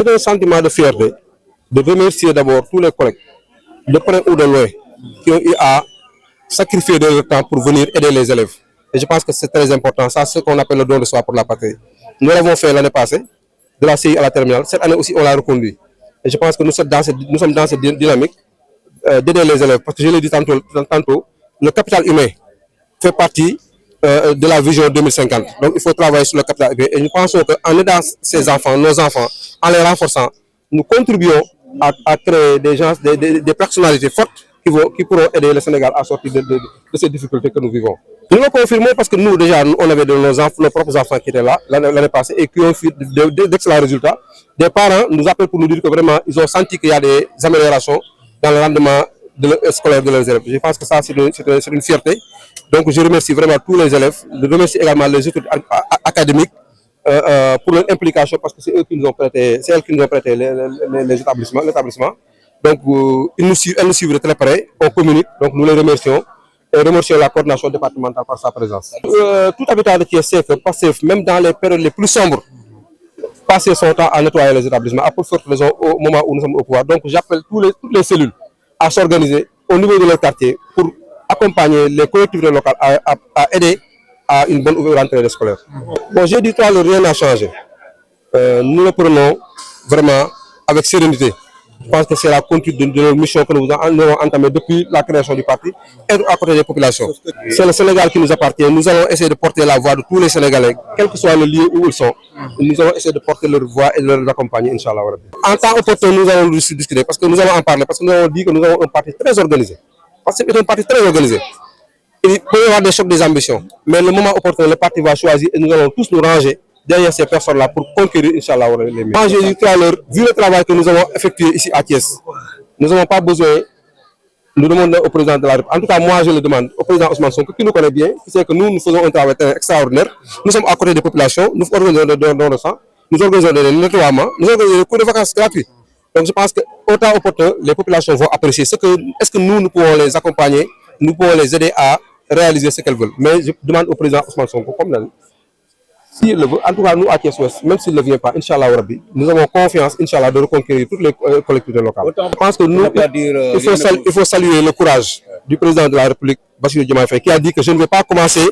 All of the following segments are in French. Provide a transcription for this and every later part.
c'est un sentiment de fierté de remercier d'abord tous les collègues de près ou de loin qui ont eu à sacrifier de leur temps pour venir aider les élèves. Et je pense que c'est très important. Ça, c'est ce qu'on appelle le don de soi pour la patrie. Nous l'avons fait l'année passée, de la CI à la terminale. Cette année aussi, on l'a reconduit. Et je pense que nous sommes dans cette dynamique d'aider les élèves. Parce que je l'ai dit tantôt, le capital humain fait partie de la vision 2050. Donc, il faut travailler sur le capital humain. Et nous pensons qu'en aidant ces enfants, nos enfants, en les renforçant, nous contribuons à créer des personnalités fortes qui pourront aider le Sénégal à sortir de ces difficultés que nous vivons. Nous le confirmons parce que nous, déjà, on avait nos propres enfants qui étaient là l'année passée et qui ont fait d'excellents résultats. Des parents nous appellent pour nous dire que vraiment, ils ont senti qu'il y a des améliorations dans le rendement scolaire de leurs élèves. Je pense que ça, c'est une fierté. Donc, je remercie vraiment tous les élèves. Je remercie également les études académiques pour leur implication parce que c'est elles qui nous ont prêté l'établissement. Donc, elles nous suivent de très près, on communique, donc nous les remercions et remercions la coordination départementale par sa présence. Tout habitant de Thiès sait que PASTEF, même dans les périodes les plus sombres, passer son temps à nettoyer les établissements, à pour forte raison au moment où nous sommes au pouvoir. Donc, j'appelle toutes les cellules à s'organiser au niveau de leur quartier pour accompagner les collectivités locales à aider à une bonne rentrée scolaire. Bon, j'ai dit tout à l'heure, rien n'a changé. Nous le prenons vraiment avec sérénité. Je pense que c'est la conduite de notre mission que nous avons entamée depuis la création du parti, être à côté des populations. C'est le Sénégal qui nous appartient. Nous allons essayer de porter la voix de tous les Sénégalais, quel que soit le lieu où ils sont. Nous allons essayer de porter leur voix et de les accompagner, Inch'Allah. En temps opportun, nous allons discuter parce que nous allons en parler, parce que nous avons dit que nous avons un parti très organisé. Parce que c'est un parti très organisé. Il peut y avoir des chocs des ambitions, mais le moment opportun, le parti va choisir et nous allons tous nous ranger derrière ces personnes-là pour conquérir, Inch'Allah, les miens. Moi, j'ai dit tout à l'heure, vu le travail que nous avons effectué ici à Thiès, nous n'avons pas besoin de demander au président de la République. En tout cas, moi, je le demande au président Ousmane Sonko, qui nous connaît bien, qui sait que nous faisons un travail extraordinaire. Nous sommes à côté des populations, nous organisons des dons de sang, nous organisons des nettoiements, nous organisons des cours de vacances gratuits. Donc, je pense qu'au temps opportun, les populations vont apprécier. Est-ce que nous pouvons les accompagner, nous pouvons les aider à réaliser ce qu'elles veulent. Mais je demande au président Ousmane Sonko, comme là, s'il le veut, en tout cas nous à Thiès-Ouest, même s'il ne vient pas, Inch'Allah Rabbi, nous avons confiance, Inch'Allah, de reconquérir toutes les collectivités locales. Je pense que nous, il faut saluer le courage du président de la République, Bassirou Diomaye Faye, qui a dit que je ne vais pas commencer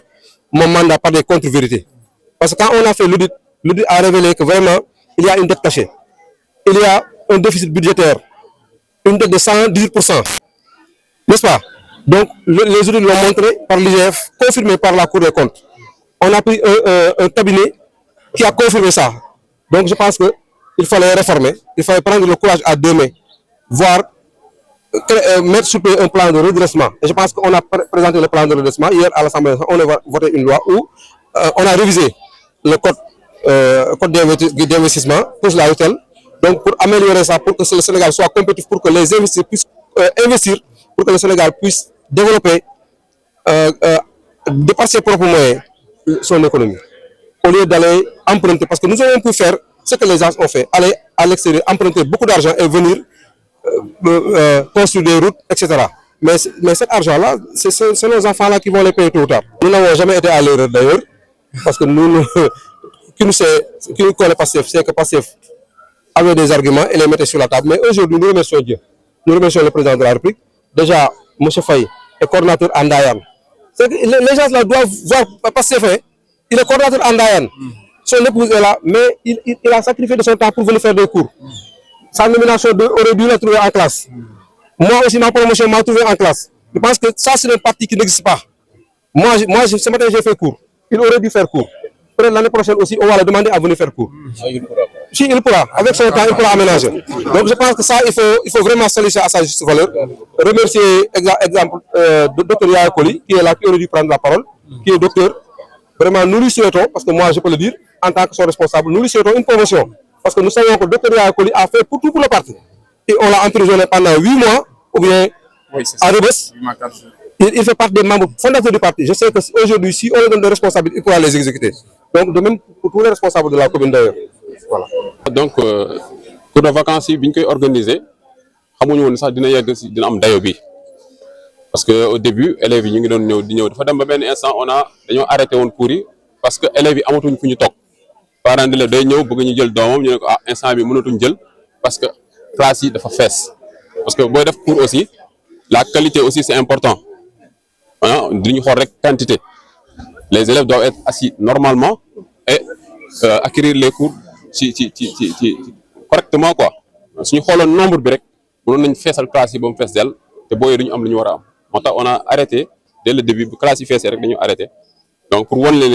mon mandat par des contre-vérités. Parce que quand on a fait l'audit a révélé que vraiment, il y a une dette cachée. Il y a un déficit budgétaire, une dette de 118%. N'est-ce pas? Donc, les audits l'ont montré par l'IGF, confirmé par la Cour des comptes. On a pris un cabinet qui a confirmé ça. Donc, je pense qu'il fallait réformer, il fallait prendre le courage à deux mains, voire mettre sur pied un plan de redressement. Et je pense qu'on a présenté le plan de redressement. Hier, à l'Assemblée, on a voté une loi où on a révisé le code d'investissement pour la hôtel. Donc, pour améliorer ça, pour que le Sénégal soit compétitif, pour que les investisseurs puissent investir, pour que le Sénégal puisse développer de par ses propres moyens son économie. Au lieu d'aller emprunter, parce que nous avons pu faire ce que les gens ont fait, aller à l'extérieur, emprunter beaucoup d'argent et venir construire des routes, etc. Mais cet argent-là, c'est nos enfants-là qui vont les payer tôt ou tard. Nous n'avons jamais été à l'erreur d'ailleurs, parce que qui nous connaît PASTEF, c'est que PASTEF avait des arguments et les mettait sur la table. Mais aujourd'hui, nous remercions Dieu. Nous remercions le président de la République. Déjà, M. Faye est coordinateur en Dayan. Les gens là doivent voir PASTEF. Il est coordinateur en Dayan. Son épouse est là, mais il a sacrifié de son temps pour venir faire des cours. Sa nomination aurait dû la trouver en classe. Moi aussi, ma promotion m'a trouvé en classe. Je pense que ça, c'est un parti qui n'existe pas. Moi, ce matin, j'ai fait cours. Il aurait dû faire cours. Peut-être l'année prochaine aussi, on va le demander à venir faire cours. Si, il pourra. Avec son temps, il pourra aménager. Donc, je pense que ça, il faut vraiment saluer à sa juste valeur. Remercier, exemple, le docteur Yaya Koli, qui est là, qui aurait dû prendre la parole, qui est docteur. Vraiment, nous lui souhaitons, parce que moi, je peux le dire, en tant que son responsable, nous lui souhaitons une promotion. Parce que nous savons que le docteur Yaya Koli a fait pour tout pour le parti. Et on l'a emprisonné pendant 8 mois, ou bien à Rebus. Il fait partie des membres fondateurs du parti. Je sais qu'aujourd'hui, si on lui donne des responsabilités, il pourra les exécuter. Donc, de même pour tous les responsables de la commune d'ailleurs. Voilà. Donc, cours de vacances, bi ñu koy organisé xamuñu woon sax dina yegg si dina am dayo bi parce que au début élèves yi ñu ngi doon ñëw dafa dem ba benn instant dañoo arrêté woon cours yi parce que élèves yi amatuñ fu ñu toog parents d'élèves day ñëw bëgg ñu jël doomam ñu ne ko ah instant bi mënatuñ jël parce que classe yi dafa fees parce que booy def cours aussi la qualité aussi c'est important ah duñu xool rek quantité les élèves doivent être assis normalement et acquérir les cours ci correctement quoi suñu xooloon nombre bi rek mënoon nañ feesal classe yi ba mu fees dell te booy duñu am lu ñu war a am moo tax on a arrêté dès le début bu classe yi feesee rek dañu arrêté donc pour wan leen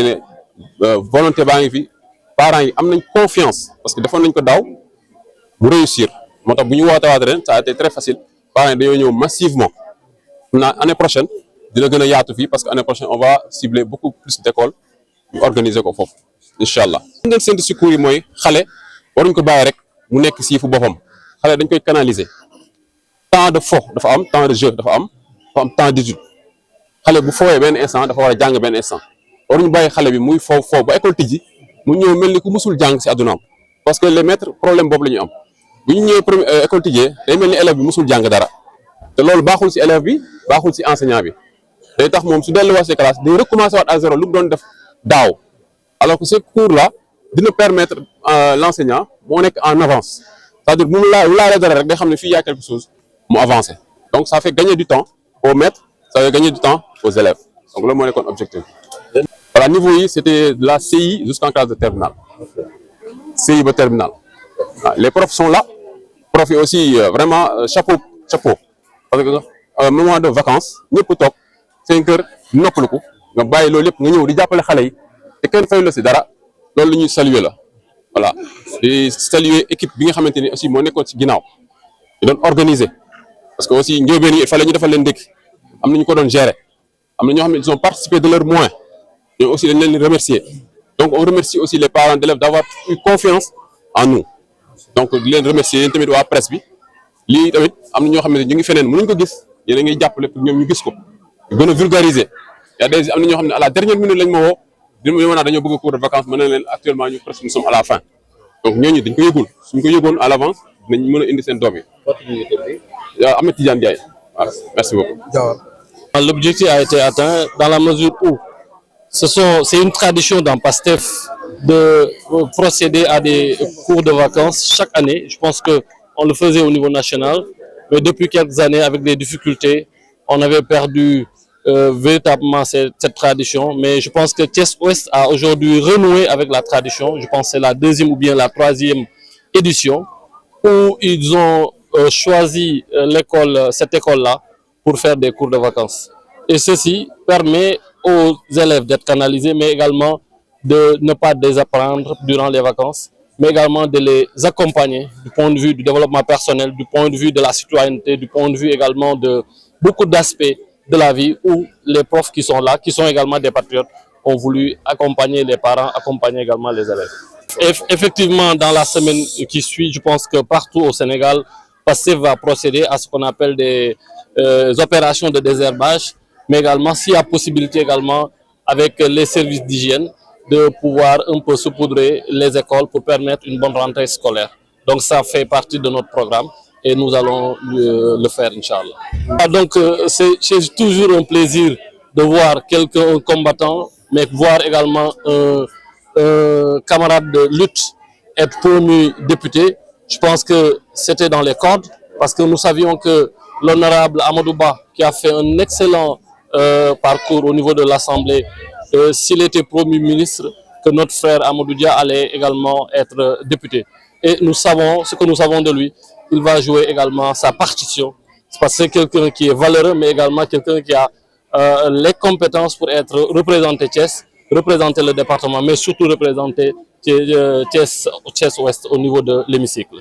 ne volonté baa ngi fi parents yi am nañ confiance parce que defoon nañ ko daaw mu réussir moo tax bu ñu wootewaat ren ça a été très facile parents yi dañoo ñëw massivement na année prochaine dina gën a yaatu fii parce que année prochaine on va cibler beaucoup plus d'écoles ñu organiser ko foofu incha allah. li ngeen séntu si cours yi mooy xale waruñ ko bàyyi rek mu nekk si fu boppam xale dañ koy canaliser temps de fo dafa am temps de jeu dafa am temps d'étude xale bu fooyee benn instant dafa war a jàng benn instant waruñu bàyyi xale bi muy foo ba école tijji mu ñëw mel ni ku musul jàng si àddunaam parce que les maîtres problème boobu la ñu am bu ñu ñëwee première école tijjee day mel ni élève bi musul jàng dara te loolu baaxul si élève bi baaxul si enseignant bi day tax moom su delluwaat si classe day recommencer waat à zéro lu mu doon def daaw alors que ce cours là dina permettre l'enseignant moo nekk en avance c'est-à-dire bu mu laalee dara rek day xam ne fii y a quelque chose mu avancer donc ça fait gagner du temps aux maîtres ça fait gagner du temps aux élèves donc loolu moo nekkoon objectif. Voilà, niveau yi c'était de la CI jusqu'en classe de terminale CI ba terminale les profs sont là profs yi aussi vraiment chapeau parce que moment de vacances ñëpp toog seen kër noppalu ko nga bàyyi loolu yëpp nga ñëw di jàppale xale yi te kenn fay la si dara loolu la ñuy saluer la voilà di saluer équipe bi nga xamante ni aussi moo nekkoon ci ginnaaw di doon organiser parce que aussi njóobeen yi il fallait ñu defal leen ndékki am na ñu ko doon gérer am na ñoo xam ne ils ont participé de leurs moyens ñoo aussi dañ leen di remercier donc on remercie aussi les parents d'élèves d'avoir eu confiance en nous donc di leen remercier yéen tamit waa presse bi lii tamit am na ñoo xam ne ñu ngi feneen mënuñ ko gis yéen a ngi jàppale pour ñoom ñu gis ko gën a vulgariser y a des am na ñoo xam ne à la dernière minute lañ ma woo di ma naa dañoo bëgg cours de vacances mën na leen actuellement ñu presque nous sommes à la fin donc ñooñu dañ ko yëgul suñ ko yëgoon à l'avance dinañ mën a indi seen doom yi Ahmed Tidiane Ndiaye voilà merci beaucoup. L'objectif a été atteint dans la mesure où c'est une tradition dans PASTEF de procéder à des cours de vacances chaque année. Je pense qu'on le faisait au niveau national, mais depuis quelques années, avec des difficultés, on avait perdu véritablement cette tradition. Mais je pense que Thiès Ouest a aujourd'hui renoué avec la tradition. Je pense que c'est la deuxième ou bien la troisième édition où ils ont choisi cette école-là pour faire des cours de vacances. Et ceci permet aux élèves d'être canalisés, mais également de ne pas désapprendre durant les vacances, mais également de les accompagner du point de vue du développement personnel, du point de vue de la citoyenneté, du point de vue également de beaucoup d'aspects de la vie où les profs qui sont là, qui sont également des patriotes, ont voulu accompagner les parents, accompagner également les élèves. Et effectivement, dans la semaine qui suit, je pense que partout au Sénégal, PASTEF va procéder à ce qu'on appelle des opérations de désherbage, mais également s'il y a possibilité également avec les services d'hygiène de pouvoir un peu saupoudrer les écoles pour permettre une bonne rentrée scolaire. Donc ça fait partie de notre programme et nous allons le faire, Inch'Allah. Donc c'est toujours un plaisir de voir un combattant, mais voir également un camarade de lutte être promu député. Je pense que c'était dans les cordes parce que nous savions que l'honorable Amadou Ba, qui a fait un excellent parcours au niveau de l'Assemblée, s'il était promu ministre, que notre frère Amadou Dia allait également être député. Et nous savons, ce que nous savons de lui, il va jouer également sa partition. C'est parce que c'est quelqu'un qui est valeureux, mais également quelqu'un qui a les compétences pour représenter Thiès, représenter le département, mais surtout représenter Thiès Ouest au niveau de l'hémicycle.